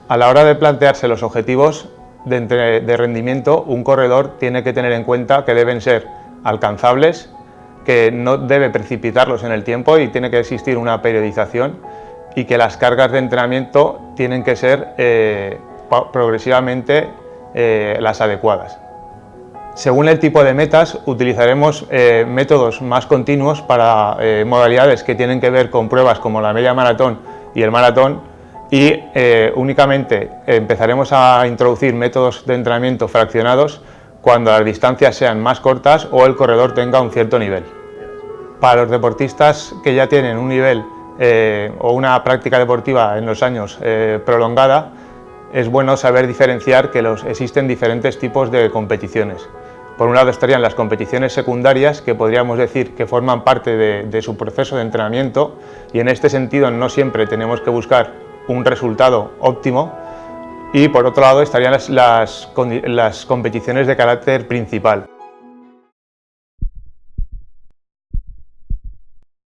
A la hora de plantearse los objetivos de rendimiento, un corredor tiene que tener en cuenta que deben ser alcanzables, que no debe precipitarlos en el tiempo y tiene que existir una periodización, y que las cargas de entrenamiento tienen que ser progresivamente las adecuadas. Según el tipo de metas, utilizaremos métodos más continuos para modalidades que tienen que ver con pruebas como la media maratón y el maratón, y únicamente empezaremos a introducir métodos de entrenamiento fraccionados cuando las distancias sean más cortas o el corredor tenga un cierto nivel. Para los deportistas que ya tienen un nivel o una práctica deportiva en los años prolongada, es bueno saber diferenciar que existen diferentes tipos de competiciones. Por un lado estarían las competiciones secundarias, que podríamos decir que forman parte de su proceso de entrenamiento, y en este sentido no siempre tenemos que buscar un resultado óptimo. Y por otro lado estarían las competiciones de carácter principal.